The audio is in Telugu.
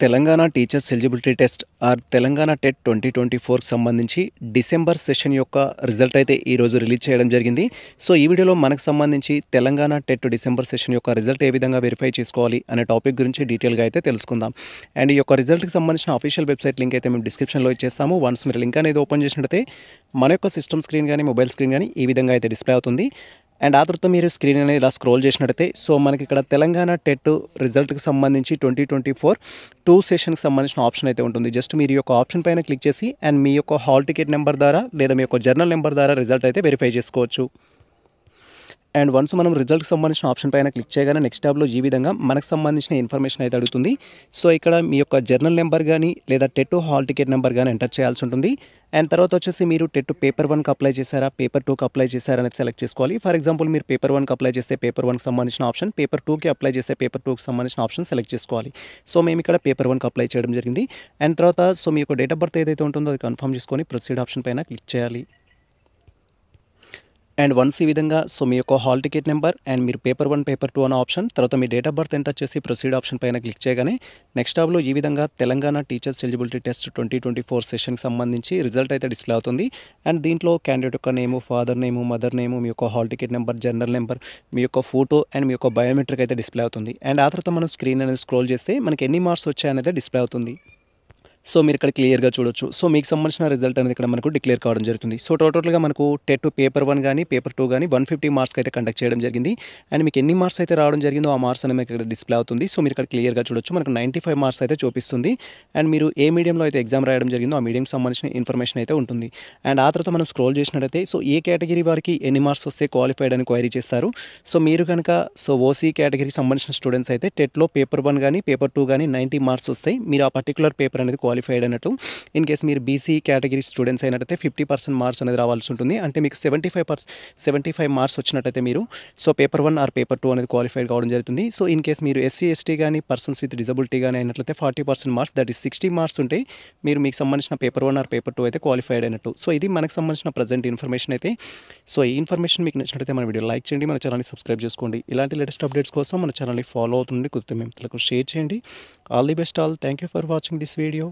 Telangana teachers eligibility test or Telangana TET 2024కి సంబంధించి డిసెంబర్ సెషన్ యొక్క రిజల్ట్ అయితే ఈరోజు రిలీజ్ చేయడం జరిగింది. సో ఈ వీడియోలో మనకు సంబంధించి తెలంగాణ టెట్ డిసెంబర్ సెషన్ యొక్క రిజల్ట్ ఏ విధంగా వెరిఫై చేసుకోవాలి అనే టాపిక్ గురించి డీటెయిల్గా అయితే తెలుసుకుందాం. అండ్ ఈ యొక్క రిజల్ట్కి సంబంధించిన అఫీషియల్ వెబ్సైట్ లింక్ అయితే మేము డిస్క్రిప్షన్లో ఇచ్చేస్తాము. వన్స్ మీరు లింక్ అనేది ఓపెన్ చేసినట్టయితే మన యొక్క సిస్టమ్ స్క్రీన్ కానీ మొబైల్ స్క్రీన్ కానీ ఈ విధంగా అయితే డిస్ప్లే అవుతుంది. అండ్ ఆ తర్వాత మీరు స్క్రీన్ అనేది ఇలా స్క్రోల్ చేసినట్టయితే సో మనకి ఇక్కడ తెలంగాణ టెట్ రిజల్ట్కి సంబంధించి 2024 2 సెషన్కి సంబంధించిన ఆప్షన్ అయితే ఉంటుంది. జస్ట్ మీరు ఈ యొక్క ఆప్షన్ పైన క్లిక్ చేసి అండ్ మీ యొక్క హాల్ టికెట్ నెంబర్ ద్వారా లేదా మీ యొక్క జర్నల్ నెంబర్ ద్వారా రిజల్ట్ అయితే వెరిఫై చేసుకోవచ్చు. అండ్ వన్స్ మనం రిజల్ట్కి సంబంధించిన ఆప్షన్ పైన క్లిక్ చేయగానే నెక్స్ట్ ట్యాబ్లో ఈ విధంగా మనకు సంబంధించిన ఇన్ఫర్మేషన్ అయితే అడుగుతుంది. సో ఇక్కడ మీ యొక్క జర్నల్ నెంబర్ కానీ లేదా టెట్ హాల్ టికెట్ నెంబర్ కానీ ఎంటర్ చేయాల్సి ఉంటుంది. అండ్ తర్వాత వచ్చేసి మీరు టెట్ పేపర్ 1కి అప్లై చేశారా, పేపర్ 2కి అప్లై చేశారా అనేది సెలెక్ట్ చేసుకోవాలి. ఫర్ ఎగ్జాంపుల్ మీరు పేపర్ 1కి అప్లై చేస్తే పేపర్ 1కి సంబంధించిన ఆప్షన్, పేపర్ 2కి అప్లై చేస్తే పేపర్ 2కి సంబంధించిన ఆప్షన్ సెలెక్ట్ చేసుకోవాలి. సో మేము ఇక్కడ పేపర్ 1కి అప్లై చేయడం జరిగింది. అండ్ తర్వాత సో మీ యొక్క డేట్ ఆఫ్ బర్త్ ఏదైతే ఉంటుందో అది కన్ఫర్మ్ చేసుకొని ప్రొసీడ్ ఆప్షన్ పైన క్లిక్ చేయాలి. అండ్ వన్స్ ఈ విధంగా సో మీ యొక్క హాల్ టికెట్ నెంబర్ అండ్ మీరు పేపర్ 1 పేపర్ 2 అనే ఆప్షన్ తర్వాత మీ డేట్ ఆఫ్ బర్త్ ఎంటర్ చేసి ప్రొసీడ్ ఆప్షన్ పైన క్లిక్ చేయగానే నెక్స్ట్ టాబ్లో ఈ విధంగా తెలంగాణ టీచర్స్ ఎలిజిబిలిటీ టెస్ట్ 2024 సెషన్కి సంబంధించి రిజల్ట్ అయితే డిస్ప్లే అవుతుంది. అండ్ దీంట్లో క్యాండిడేట్ యొక్క నేము, ఫాదర్ నేము, మదర్ నేము, మీ యొక్క hall ticket number, journal number, మీ యొక్క ఫోటో అండ్ మీ యొక్క బయోమెట్రిక్ అయితే డిస్ప్లే అవుతుంది. అండ్ ఆ తర్వాత మనం స్క్రీన్ అనేది స్క్రోల్ చేస్తే మనకి ఎన్ని మార్క్స్ వచ్చాయనేది డిస్ప్లే అవుతుంది. సో మీరు ఇక్కడ క్లియర్గా చూడొచ్చు. సో మీకు సంబంధించిన రిజల్ట్ అనేది ఇక్కడ మనకు డిక్లేర్ కావడం జరుగుతుంది. సో టోటల్గా మనకు టెట్ పేపర్ 1 కానీ పేపర్ 2 కానీ 150 మార్క్స్ అయితే కండక్ట్ చేయడం జరిగింది. అండ్ మీకు ఎన్ని మార్క్స్ అయితే రావడం జరిగిందో ఆ మార్క్స్ అనేది మీకు ఇక్కడ డిస్ప్లే అవుతుంది. సో మీరు ఇక్కడ క్లియర్గా చూడొచ్చు. మనకు 95 మార్క్స్ అయితే చూపిస్తుంది. అండ్ మీరు ఏ మీడియంలో అయితే ఎగ్జామ్ రాయడం జరిగిందో ఆ మీడియంకి సంబంధించిన ఇన్ఫర్మేషన్ అయితే ఉంటుంది. అండ్ ఆ తర్వాత మనం స్క్రోల్ చేసినట్టయితే సో ఏ కేటగిరీ వారికి ఎన్ని మార్క్స్ వస్తే క్వాలిఫైడ్ అని క్వైరీ చేస్తారు. సో మీరు కనుక సో ఓసీ కేటగిరీకి సంబంధించిన స్టూడెంట్స్ అయితే టెట్లో పేపర్ 1 కానీ పేపర్ 2 కానీ 90 మార్క్స్ వస్తాయి. మీరు ఆ పర్టికులర్ పేపర్ అనేది క్వాలిఫైడ్ అన్నట్టు. ఇన్ కేస్ మీరు బీసీ కేటగిరీ స్టూడెంట్స్ అయినట్టయితే 50% మార్క్స్ అనేది రావాల్సి ఉంటుంది. అంటే మీకు 75 మార్క్స్ వచ్చినట్టయితే మీరు సో పేపర్ 1 ఆర్ పేపర్ 2 అనేది క్వాలిఫైడ్ కావడం జరుగుతుంది. సో ఇన్ కేస్ మీరు ఎస్సీ ఎస్టీ కానీ పర్సన్స్ విత్ డిజబిలిటీ కానీ అయినట్లయితే 40% మార్క్స్ దట్ ఈస్ 60 మార్క్స్ ఉంటే మీరు మీకు సంబంధించిన పేపర్ 1 ఆర్ పేపర్ 2 అయితే క్వాలిఫైడ్ అయినట్టు. సో ఇది మనకు సంబంధించిన ప్రజెంట్ ఇన్ఫర్మేషన్ అయితే. సో ఈ ఇన్ఫర్మేషన్ మీకు నచ్చినట్లయితే మన వీడియో లైక్ చేయండి, మన ఛానల్ని సబ్స్క్రైబ్ చేసుకోండి. ఇలాంటి లేటెస్ట్ అప్డేట్స్ కోసం మన ఛానల్ని ఫాలో అవుతుండండి, కుదిరితే మేము షేర్ చేయండి. All the best all. Thank you for watching this video.